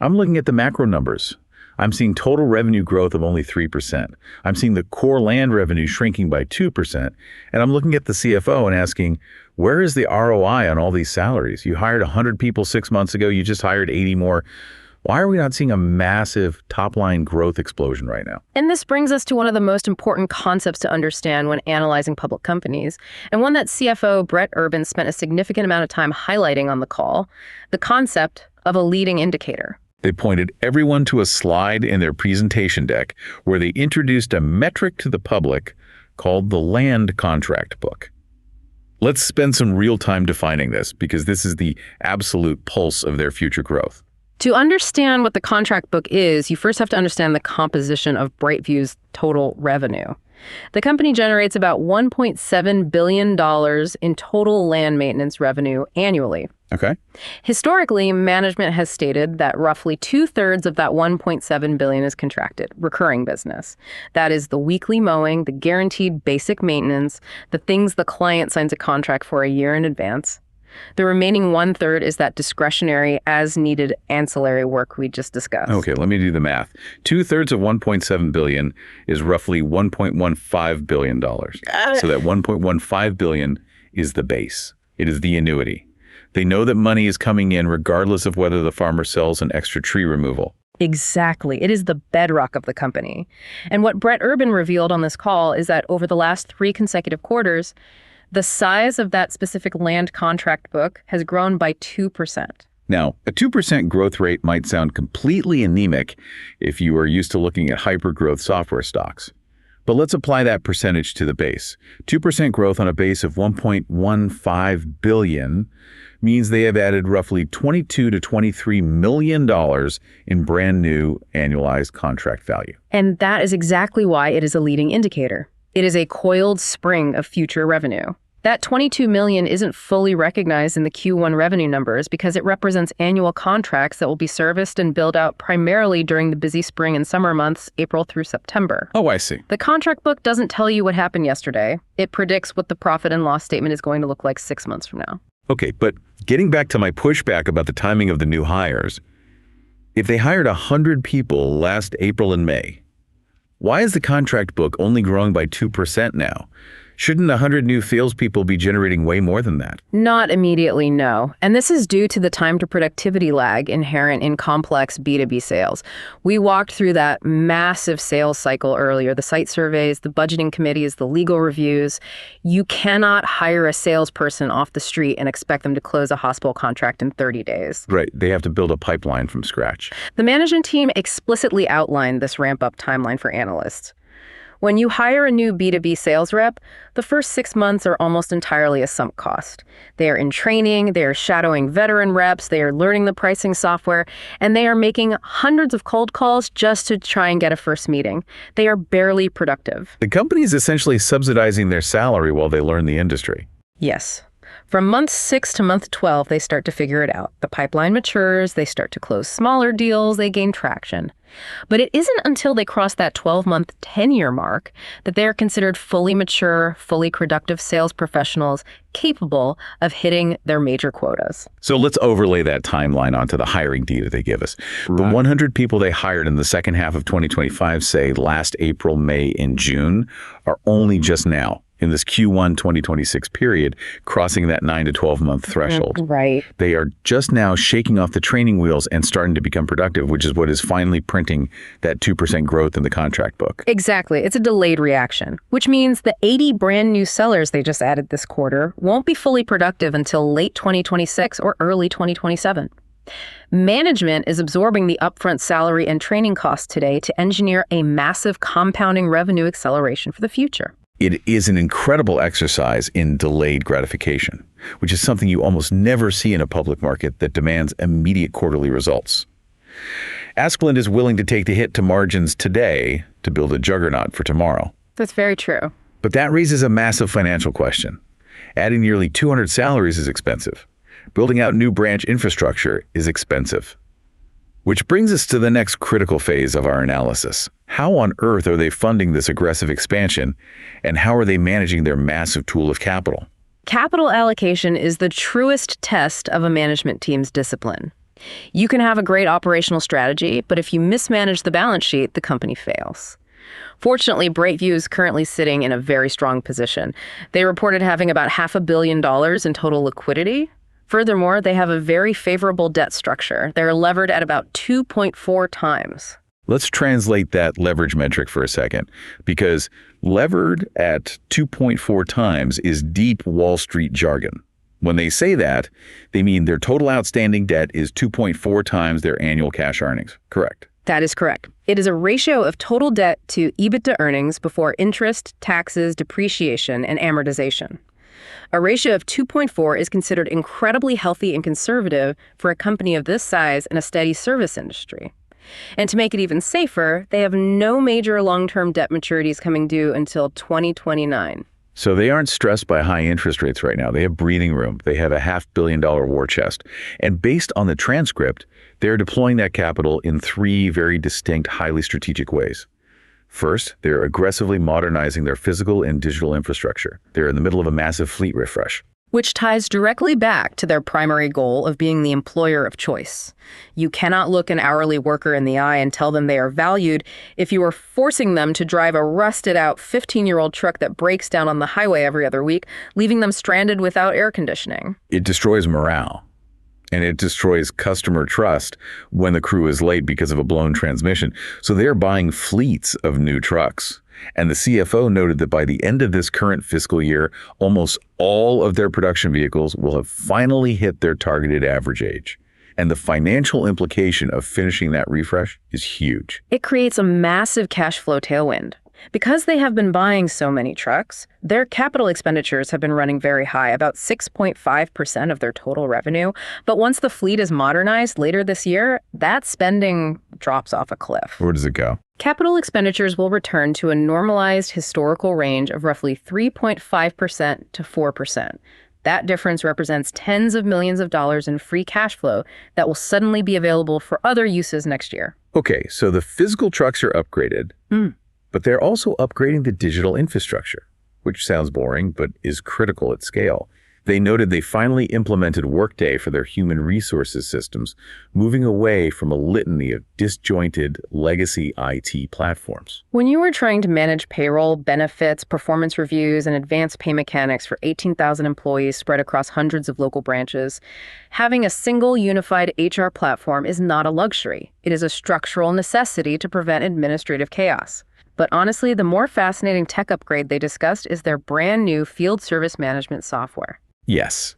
I'm looking at the macro numbers. I'm seeing total revenue growth of only 3%. I'm seeing the core land revenue shrinking by 2%. And I'm looking at the CFO and asking, where is the ROI on all these salaries? You hired 100 people 6 months ago. You just hired 80 more. Why are we not seeing a massive top-line growth explosion right now? And this brings us to one of the most important concepts to understand when analyzing public companies, and one that CFO Brett Urban spent a significant amount of time highlighting on the call, the concept of a leading indicator. They pointed everyone to a slide in their presentation deck where they introduced a metric to the public called the land contract book. Let's spend some real time defining this because this is the absolute pulse of their future growth. To understand what the contract book is, you first have to understand the composition of BrightView's total revenue. The company generates about $1.7 billion in total land maintenance revenue annually. Okay. Historically, management has stated that roughly 2/3 of that $1.7 billion is contracted, recurring business. That is the weekly mowing, the guaranteed basic maintenance, the things the client signs a contract for a year in advance. The remaining 1/3 is that discretionary, as-needed ancillary work we just discussed. Okay, let me do the math. 2/3 of $1.7 billion is roughly $1.15 billion. So that $1.15 billion is the base. It is the annuity. They know that money is coming in regardless of whether the farmer sells an extra tree removal. Exactly. It is the bedrock of the company. And what Brett Urban revealed on this call is that over the last 3 consecutive quarters, the size of that specific land contract book has grown by 2%. Now, a 2% growth rate might sound completely anemic if you are used to looking at hyper-growth software stocks. But let's apply that percentage to the base. 2% growth on a base of $1.15 billion means they have added roughly $22 to $23 million in brand new annualized contract value. And that is exactly why it is a leading indicator. It is a coiled spring of future revenue. That $22 million isn't fully recognized in the Q1 revenue numbers because it represents annual contracts that will be serviced and billed out primarily during the busy spring and summer months, April through September. Oh, I see. The contract book doesn't tell you what happened yesterday. It predicts what the profit and loss statement is going to look like 6 months from now. Okay, but getting back to my pushback about the timing of the new hires, if they hired 100 people last April and May, why is the contract book only growing by 2% now? Shouldn't 100 new salespeople be generating way more than that? Not immediately, no. And this is due to the time to productivity lag inherent in complex B2B sales. We walked through that massive sales cycle earlier, the site surveys, the budgeting committees, the legal reviews. You cannot hire a salesperson off the street and expect them to close a hospital contract in 30 days. Right, they have to build a pipeline from scratch. The management team explicitly outlined this ramp-up timeline for analysts. When you hire a new B2B sales rep, the first 6 months are almost entirely a sunk cost. They are in training, they are shadowing veteran reps, they are learning the pricing software, and they are making hundreds of cold calls just to try and get a first meeting. They are barely productive. The company is essentially subsidizing their salary while they learn the industry. Yes. From month 6 to month 12, they start to figure it out. The pipeline matures, they start to close smaller deals, they gain traction. But it isn't until they cross that 12-month tenure mark that they are considered fully mature, fully productive sales professionals capable of hitting their major quotas. So let's overlay that timeline onto the hiring data they give us. The 100 people they hired in the second half of 2025, say last April, May, and June, are only just now in this Q1 2026 period, crossing that 9 to 12 month threshold. Right. They are just now shaking off the training wheels and starting to become productive, which is what is finally printing that 2% growth in the contract book. Exactly. It's a delayed reaction, which means the 80 brand new sellers they just added this quarter won't be fully productive until late 2026 or early 2027. Management is absorbing the upfront salary and training costs today to engineer a massive compounding revenue acceleration for the future. It is an incredible exercise in delayed gratification, which is something you almost never see in a public market that demands immediate quarterly results. Asplund is willing to take the hit to margins today to build a juggernaut for tomorrow. That's very true. But that raises a massive financial question. Adding nearly 200 salaries is expensive. Building out new branch infrastructure is expensive. Which brings us to the next critical phase of our analysis. How on earth are they funding this aggressive expansion, and how are they managing their massive tool of capital? Capital allocation is the truest test of a management team's discipline. You can have a great operational strategy, but if you mismanage the balance sheet, the company fails. Fortunately, BrightView is currently sitting in a very strong position. They reported having about $500 million in total liquidity. Furthermore, they have a very favorable debt structure. They're levered at about 2.4 times. Let's translate that leverage metric for a second, because levered at 2.4 times is deep Wall Street jargon. When they say that, they mean their total outstanding debt is 2.4 times their annual cash earnings. Correct? That is correct. It is a ratio of total debt to EBITDA earnings before interest, taxes, depreciation, and amortization. A ratio of 2.4 is considered incredibly healthy and conservative for a company of this size in a steady service industry. And to make it even safer, they have no major long-term debt maturities coming due until 2029. So they aren't stressed by high interest rates right now. They have breathing room. They have a $500 million war chest. And based on the transcript, they're deploying that capital in three very distinct, highly strategic ways. First, they're aggressively modernizing their physical and digital infrastructure. They're in the middle of a massive fleet refresh. Which ties directly back to their primary goal of being the employer of choice. You cannot look an hourly worker in the eye and tell them they are valued if you are forcing them to drive a rusted-out 15-year-old truck that breaks down on the highway every other week, leaving them stranded without air conditioning. It destroys morale. And it destroys customer trust when the crew is late because of a blown transmission. So they're buying fleets of new trucks. And the CFO noted that by the end of this current fiscal year, almost all of their production vehicles will have finally hit their targeted average age. And the financial implication of finishing that refresh is huge. It creates a massive cash flow tailwind. Because they have been buying so many trucks, their capital expenditures have been running very high, about 6.5% of their total revenue. But once the fleet is modernized later this year, that spending drops off a cliff. Where does it go? Capital expenditures will return to a normalized historical range of roughly 3.5% to 4%. That difference represents tens of millions of dollars in free cash flow that will suddenly be available for other uses next year. Okay, so the physical trucks are upgraded. But they're also upgrading the digital infrastructure, which sounds boring, but is critical at scale. They noted they finally implemented Workday for their human resources systems, moving away from a litany of disjointed legacy IT platforms. When you are trying to manage payroll, benefits, performance reviews, and advanced pay mechanics for 18,000 employees spread across hundreds of local branches, having a single unified HR platform is not a luxury. It is a structural necessity to prevent administrative chaos. But honestly, the more fascinating tech upgrade they discussed is their brand new field service management software. Yes,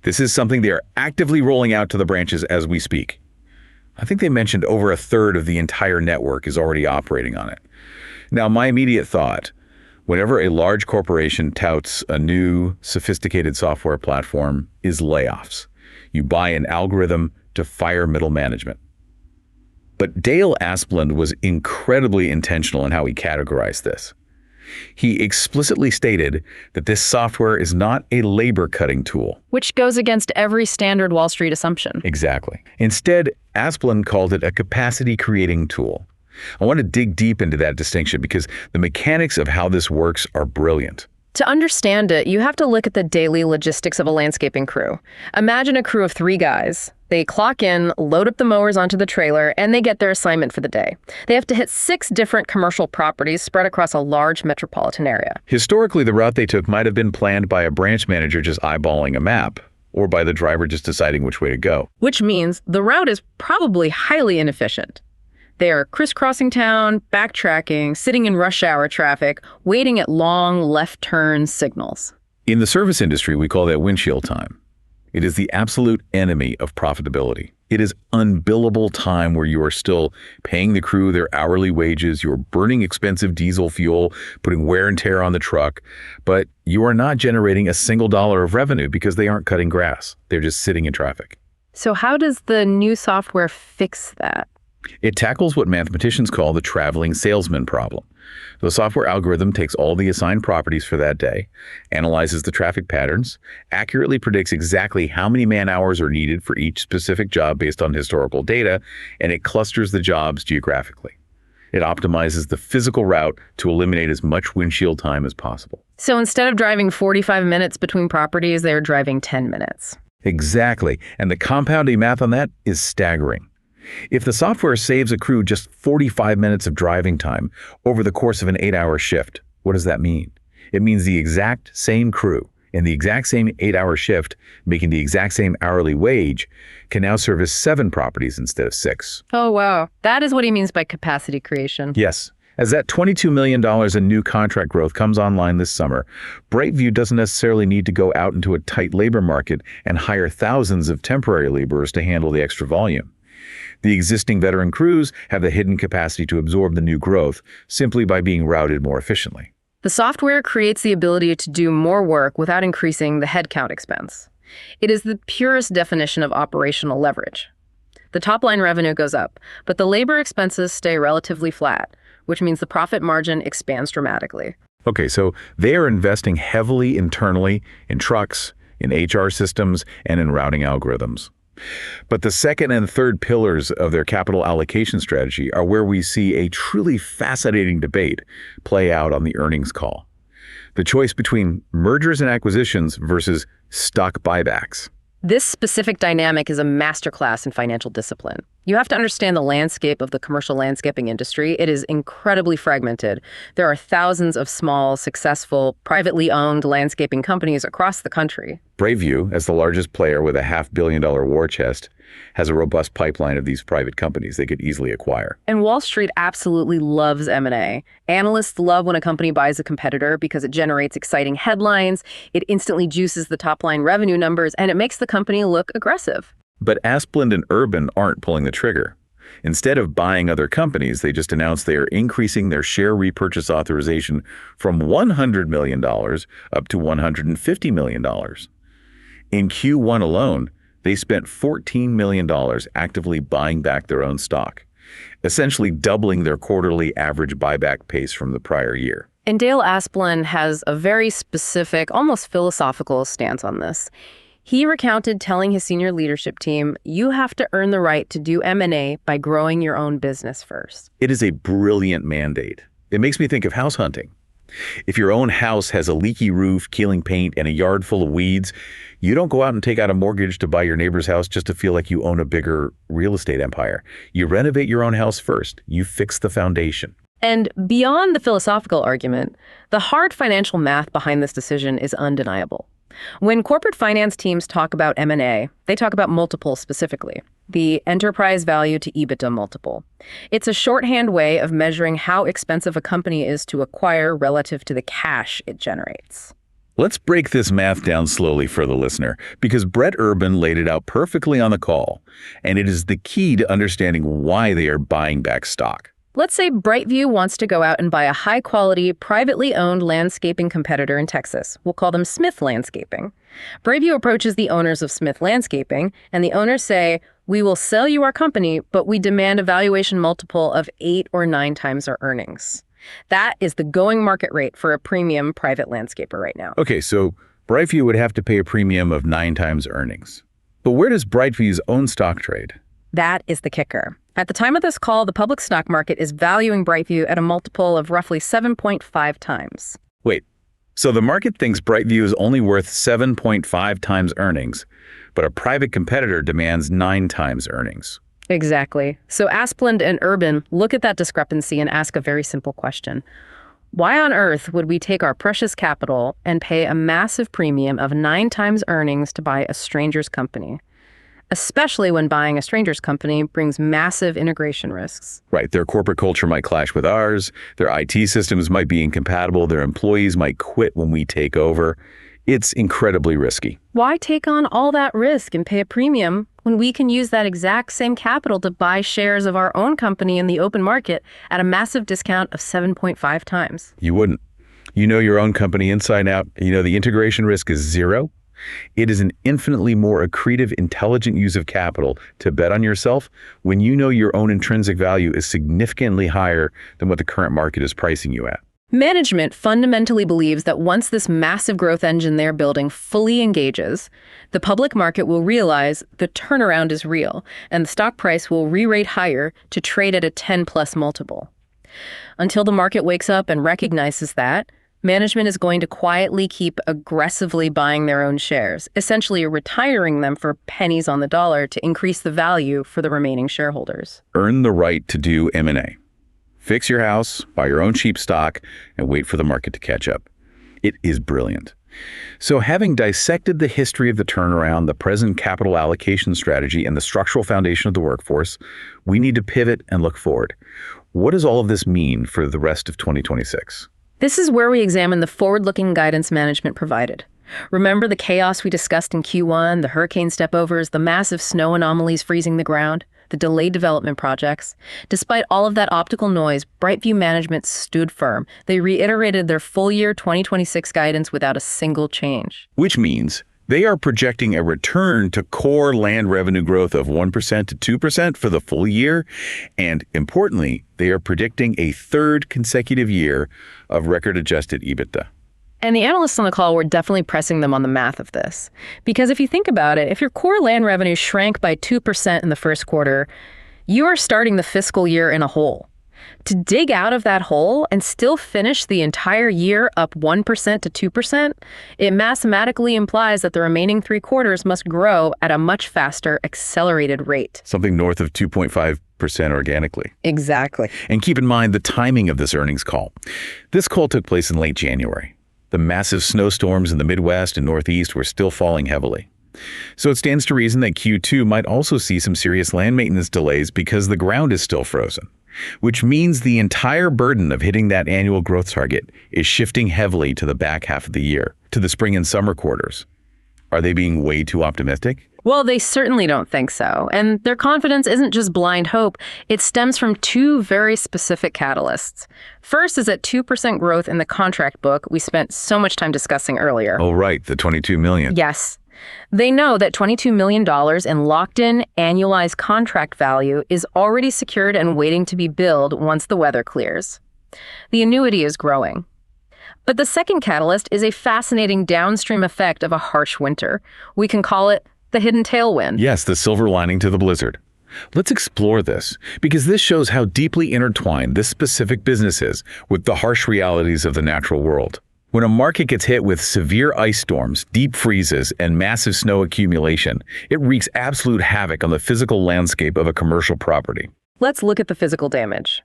this is something they are actively rolling out to the branches as we speak. I think they mentioned over a third of the entire network is already operating on it. Now, my immediate thought, whenever a large corporation touts a new, sophisticated software platform, is layoffs. You buy an algorithm to fire middle management. But Dale Asplund was incredibly intentional in how he categorized this. He explicitly stated that this software is not a labor-cutting tool. Which goes against every standard Wall Street assumption. Exactly. Instead, Asplund called it a capacity-creating tool. I want to dig deep into that distinction because the mechanics of how this works are brilliant. To understand it, you have to look at the daily logistics of a landscaping crew. Imagine a crew of 3 guys. They clock in, load up the mowers onto the trailer, and they get their assignment for the day. They have to hit 6 different commercial properties spread across a large metropolitan area. Historically, the route they took might have been planned by a branch manager just eyeballing a map, or by the driver just deciding which way to go. Which means the route is probably highly inefficient. They are crisscrossing town, backtracking, sitting in rush hour traffic, waiting at long left turn signals. In the service industry, we call that windshield time. It is the absolute enemy of profitability. It is unbillable time where you are still paying the crew their hourly wages, you're burning expensive diesel fuel, putting wear and tear on the truck, but you are not generating a single dollar of revenue because they aren't cutting grass. They're just sitting in traffic. So how does the new software fix that? It tackles what mathematicians call the traveling salesman problem. The software algorithm takes all the assigned properties for that day, analyzes the traffic patterns, accurately predicts exactly how many man-hours are needed for each specific job based on historical data, and it clusters the jobs geographically. It optimizes the physical route to eliminate as much windshield time as possible. So instead of driving 45 minutes between properties, they're driving 10 minutes. Exactly, and the compounding math on that is staggering. If the software saves a crew just 45 minutes of driving time over the course of an 8-hour shift, what does that mean? It means the exact same crew in the exact same 8-hour shift, making the exact same hourly wage, can now service 7 properties instead of 6. Oh, wow. That is what he means by capacity creation. Yes. As that $22 million in new contract growth comes online this summer, BrightView doesn't necessarily need to go out into a tight labor market and hire thousands of temporary laborers to handle the extra volume. The existing veteran crews have the hidden capacity to absorb the new growth simply by being routed more efficiently. The software creates the ability to do more work without increasing the headcount expense. It is the purest definition of operational leverage. The top-line revenue goes up, but the labor expenses stay relatively flat, which means the profit margin expands dramatically. Okay, so they are investing heavily internally in trucks, in HR systems, and in routing algorithms. But the second and third pillars of their capital allocation strategy are where we see a truly fascinating debate play out on the earnings call. The choice between mergers and acquisitions versus stock buybacks. This specific dynamic is a masterclass in financial discipline. You have to understand the landscape of the commercial landscaping industry. It is incredibly fragmented. There are thousands of small, successful, privately owned landscaping companies across the country. BrightView, as the largest player with a $500 million war chest, has a robust pipeline of these private companies they could easily acquire. And Wall Street absolutely loves M&A. Analysts love when a company buys a competitor because it generates exciting headlines, it instantly juices the top-line revenue numbers, and it makes the company look aggressive. But Asplund and Urban aren't pulling the trigger. Instead of buying other companies, they just announced they are increasing their share repurchase authorization from $100 million up to $150 million. In Q1 alone, they spent $14 million actively buying back their own stock, essentially doubling their quarterly average buyback pace from the prior year. And Dale Asplund has a very specific, almost philosophical stance on this. He recounted telling his senior leadership team, you have to earn the right to do M&A by growing your own business first. It is a brilliant mandate. It makes me think of house hunting. If your own house has a leaky roof, peeling paint, and a yard full of weeds, you don't go out and take out a mortgage to buy your neighbor's house just to feel like you own a bigger real estate empire. You renovate your own house first. You fix the foundation. And beyond the philosophical argument, the hard financial math behind this decision is undeniable. When corporate finance teams talk about M&A, they talk about multiples specifically, the enterprise value to EBITDA multiple. It's a shorthand way of measuring how expensive a company is to acquire relative to the cash it generates. Let's break this math down slowly for the listener, because Brett Urban laid it out perfectly on the call, and it is the key to understanding why they are buying back stock. Let's say BrightView wants to go out and buy a high-quality, privately owned landscaping competitor in Texas. We'll call them Smith Landscaping. BrightView approaches the owners of Smith Landscaping, and the owners say, we will sell you our company, but we demand a valuation multiple of 8 or 9 times our earnings. That is the going market rate for a premium private landscaper right now. Okay, so BrightView would have to pay a premium of 9 times earnings. But where does BrightView's own stock trade? That is the kicker. At the time of this call, the public stock market is valuing BrightView at a multiple of roughly 7.5 times. Wait, So the market thinks BrightView is only worth 7.5 times earnings, but a private competitor demands 9 times earnings. Exactly. So Asplund and Urban look at that discrepancy and ask a very simple question. Why on earth would we take our precious capital and pay a massive premium of 9 times earnings to buy a stranger's company? Especially when buying a stranger's company brings massive integration risks. Right, their corporate culture might clash with ours, their IT systems might be incompatible, their employees might quit when we take over. It's incredibly risky. Why take on all that risk and pay a premium when we can use that exact same capital to buy shares of our own company in the open market at a massive discount of 7.5 times? You wouldn't. You know your own company inside out. You know the integration risk is zero. It is an infinitely more accretive, intelligent use of capital to bet on yourself when you know your own intrinsic value is significantly higher than what the current market is pricing you at. Management fundamentally believes that once this massive growth engine they're building fully engages, the public market will realize the turnaround is real and the stock price will re-rate higher to trade at a 10+ multiple. Until the market wakes up and recognizes that, management is going to quietly keep aggressively buying their own shares, essentially retiring them for pennies on the dollar to increase the value for the remaining shareholders. Earn the right to do M&A. Fix your house, buy your own cheap stock, and wait for the market to catch up. It is brilliant. So having dissected the history of the turnaround, the present capital allocation strategy, and the structural foundation of the workforce, we need to pivot and look forward. What does all of this mean for the rest of 2026? This is where we examine the forward-looking guidance management provided. Remember the chaos we discussed in Q1, the hurricane stepovers, the massive snow anomalies freezing the ground, the delayed development projects? Despite all of that optical noise, BrightView management stood firm. They reiterated their full-year 2026 guidance without a single change. Which means they are projecting a return to core land revenue growth of 1% to 2% for the full year. And importantly, they are predicting a third consecutive year of record-adjusted EBITDA. And the analysts on the call were definitely pressing them on the math of this. Because if you think about it, if your core land revenue shrank by 2% in the first quarter, you are starting the fiscal year in a hole. To dig out of that hole and still finish the entire year up 1% to 2%, it mathematically implies that the remaining 3 quarters must grow at a much faster, accelerated rate. Something north of 2.5% organically. Exactly. And keep in mind the timing of this earnings call. This call took place in late January. The massive snowstorms in the Midwest and Northeast were still falling heavily. So it stands to reason that Q2 might also see some serious land maintenance delays because the ground is still frozen, which means the entire burden of hitting that annual growth target is shifting heavily to the back half of the year, to the spring and summer quarters. Are they being way too optimistic? Well, they certainly don't think so. And their confidence isn't just blind hope. It stems from 2 very specific catalysts. First is that 2% growth in the contract book we spent so much time discussing earlier. Oh, right, the $22 million. Yes. They know that $22 million in locked-in annualized contract value is already secured and waiting to be billed once the weather clears. The annuity is growing. But the second catalyst is a fascinating downstream effect of a harsh winter. We can call it the hidden tailwind. Yes, the silver lining to the blizzard. Let's explore this, because this shows how deeply intertwined this specific business is with the harsh realities of the natural world. When a market gets hit with severe ice storms, deep freezes, and massive snow accumulation, it wreaks absolute havoc on the physical landscape of a commercial property. Let's look at the physical damage.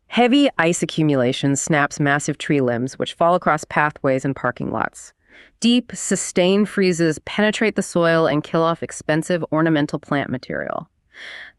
Heavy ice accumulation snaps massive tree limbs, which fall across pathways and parking lots. Deep, sustained freezes penetrate the soil and kill off expensive ornamental plant material.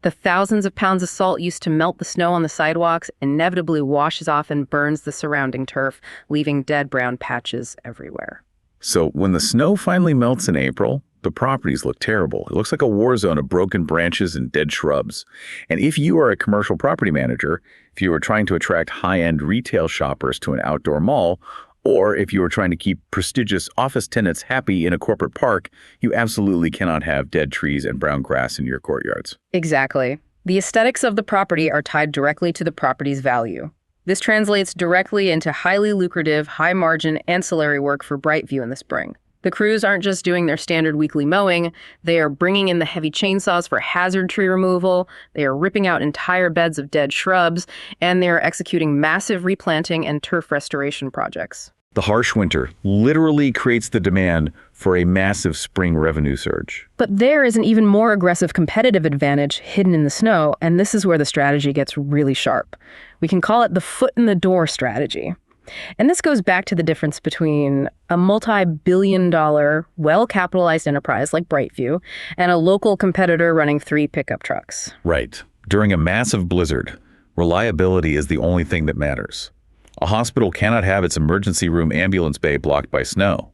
The thousands of pounds of salt used to melt the snow on the sidewalks inevitably washes off and burns the surrounding turf, leaving dead brown patches everywhere. So when the snow finally melts in April, the properties look terrible. It looks like a war zone of broken branches and dead shrubs. And if you are a commercial property manager, if you are trying to attract high-end retail shoppers to an outdoor mall, or if you are trying to keep prestigious office tenants happy in a corporate park, you absolutely cannot have dead trees and brown grass in your courtyards. Exactly. The aesthetics of the property are tied directly to the property's value. This translates directly into highly lucrative, high-margin ancillary work for BrightView in the spring. The crews aren't just doing their standard weekly mowing, they are bringing in the heavy chainsaws for hazard tree removal, they are ripping out entire beds of dead shrubs, and they are executing massive replanting and turf restoration projects. The harsh winter literally creates the demand for a massive spring revenue surge. But there is an even more aggressive competitive advantage hidden in the snow, and this is where the strategy gets really sharp. We can call it the foot in the door strategy. And this goes back to the difference between a multi-billion-dollar, well-capitalized enterprise like BrightView and a local competitor running 3 pickup trucks. Right. During a massive blizzard, reliability is the only thing that matters. A hospital cannot have its emergency room ambulance bay blocked by snow.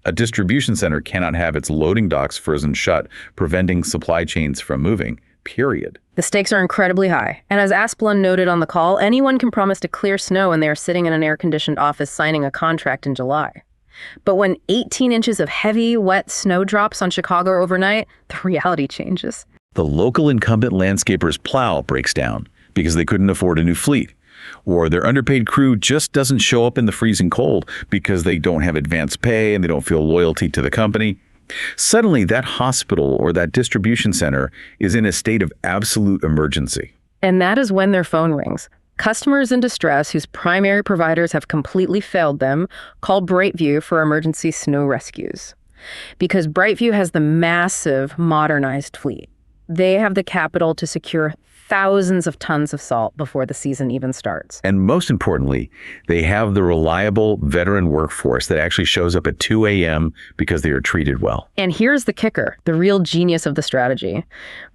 A distribution center cannot have its loading docks frozen shut, preventing supply chains from moving, period. The stakes are incredibly high. And as Asplund noted on the call, anyone can promise to clear snow when they are sitting in an air-conditioned office signing a contract in July. But when 18 inches of heavy, wet snow drops on Chicago overnight, the reality changes. The local incumbent landscaper's plow breaks down because they couldn't afford a new fleet. Or their underpaid crew just doesn't show up in the freezing cold because they don't have advance pay and they don't feel loyalty to the company. Suddenly, that hospital or that distribution center is in a state of absolute emergency. And that is when their phone rings. Customers in distress whose primary providers have completely failed them call BrightView for emergency snow rescues. Because BrightView has the massive modernized fleet. They have the capital to secure thousands of tons of salt before the season even starts. And most importantly, they have the reliable veteran workforce that actually shows up at 2 a.m. because they are treated well. And here's the kicker, the real genius of the strategy.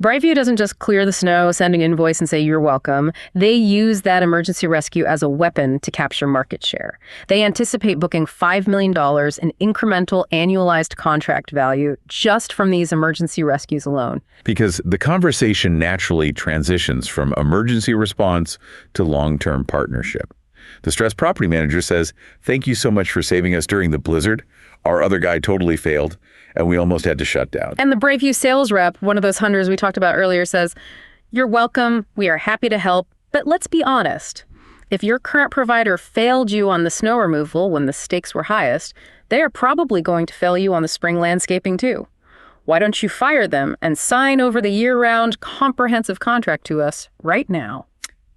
BrightView doesn't just clear the snow, send an invoice and say you're welcome. They use that emergency rescue as a weapon to capture market share. They anticipate booking $5 million in incremental annualized contract value just from these emergency rescues alone. Because the conversation naturally transitions from emergency response to long-term partnership. The stressed property manager says, "Thank you so much for saving us during the blizzard. Our other guy totally failed, and we almost had to shut down." And the BrightView sales rep, one of those hunters we talked about earlier, says, "You're welcome. We are happy to help. But let's be honest. If your current provider failed you on the snow removal when the stakes were highest, they are probably going to fail you on the spring landscaping too. Why don't you fire them and sign over the year-round comprehensive contract to us right now?"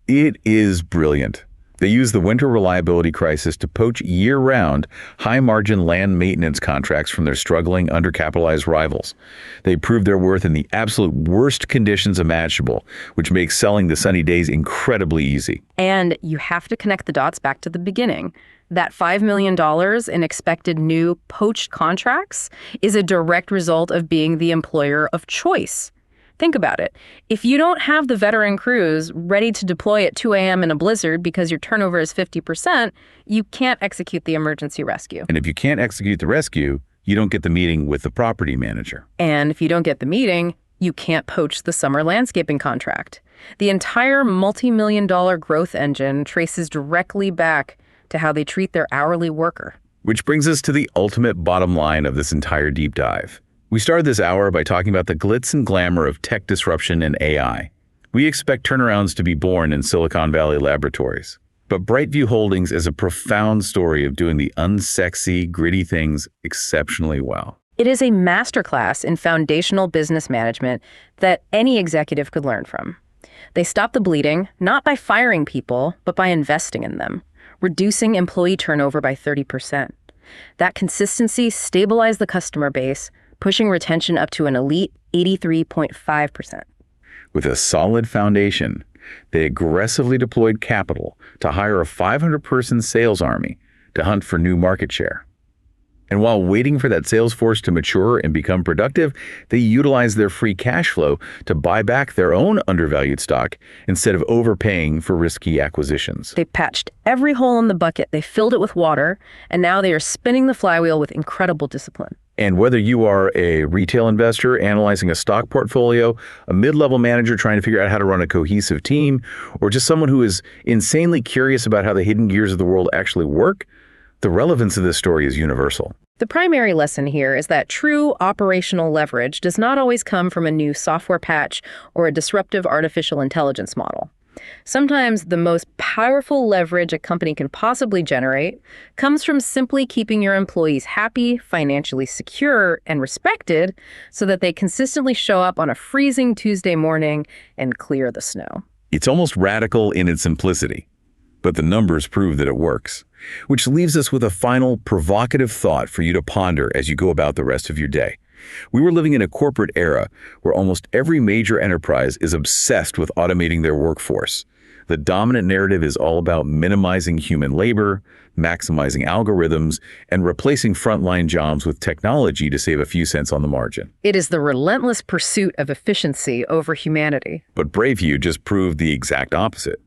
It is brilliant. They use the winter reliability crisis to poach year-round, high-margin land maintenance contracts from their struggling, undercapitalized rivals. They prove their worth in the absolute worst conditions imaginable, which makes selling the sunny days incredibly easy. And you have to connect the dots back to the beginning. That $5 million in expected new poached contracts is a direct result of being the employer of choice. Think about it. If you don't have the veteran crews ready to deploy at 2 a.m. in a blizzard because your turnover is 50%, you can't execute the emergency rescue. And if you can't execute the rescue, you don't get the meeting with the property manager. And if you don't get the meeting, you can't poach the summer landscaping contract. The entire multi-million-dollar growth engine traces directly back to how they treat their hourly worker. Which brings us to the ultimate bottom line of this entire deep dive. We started this hour by talking about the glitz and glamour of tech disruption and AI. We expect turnarounds to be born in Silicon Valley laboratories. But BrightView Holdings is a profound story of doing the unsexy, gritty things exceptionally well. It is a masterclass in foundational business management that any executive could learn from. They stop the bleeding, not by firing people, but by investing in them, reducing employee turnover by 30%. That consistency stabilized the customer base, pushing retention up to an elite 83.5%. With a solid foundation, they aggressively deployed capital to hire a 500-person sales army to hunt for new market share. And while waiting for that sales force to mature and become productive, they utilized their free cash flow to buy back their own undervalued stock instead of overpaying for risky acquisitions. They patched every hole in the bucket, they filled it with water, and now they are spinning the flywheel with incredible discipline. And whether you are a retail investor analyzing a stock portfolio, a mid-level manager trying to figure out how to run a cohesive team, or just someone who is insanely curious about how the hidden gears of the world actually work, the relevance of this story is universal. The primary lesson here is that true operational leverage does not always come from a new software patch or a disruptive artificial intelligence model. Sometimes the most powerful leverage a company can possibly generate comes from simply keeping your employees happy, financially secure, and respected so that they consistently show up on a freezing Tuesday morning and clear the snow. It's almost radical in its simplicity, but the numbers prove that it works. Which leaves us with a final provocative thought for you to ponder as you go about the rest of your day. We were living in a corporate era where almost every major enterprise is obsessed with automating their workforce. The dominant narrative is all about minimizing human labor, maximizing algorithms, and replacing frontline jobs with technology to save a few cents on the margin. It is the relentless pursuit of efficiency over humanity. But BrightView just proved the exact opposite.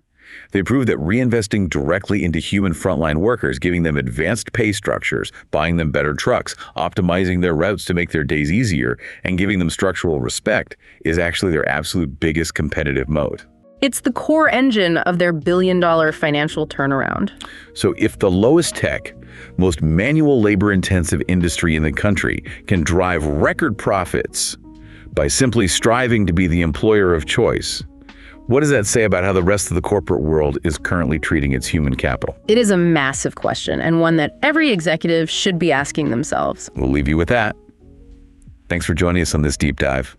They proved that reinvesting directly into human frontline workers, giving them advanced pay structures, buying them better trucks, optimizing their routes to make their days easier, and giving them structural respect is actually their absolute biggest competitive moat. It's the core engine of their billion-dollar financial turnaround. So if the lowest tech, most manual labor-intensive industry in the country can drive record profits by simply striving to be the employer of choice, what does that say about how the rest of the corporate world is currently treating its human capital? It is a massive question, and one that every executive should be asking themselves. We'll leave you with that. Thanks for joining us on this deep dive.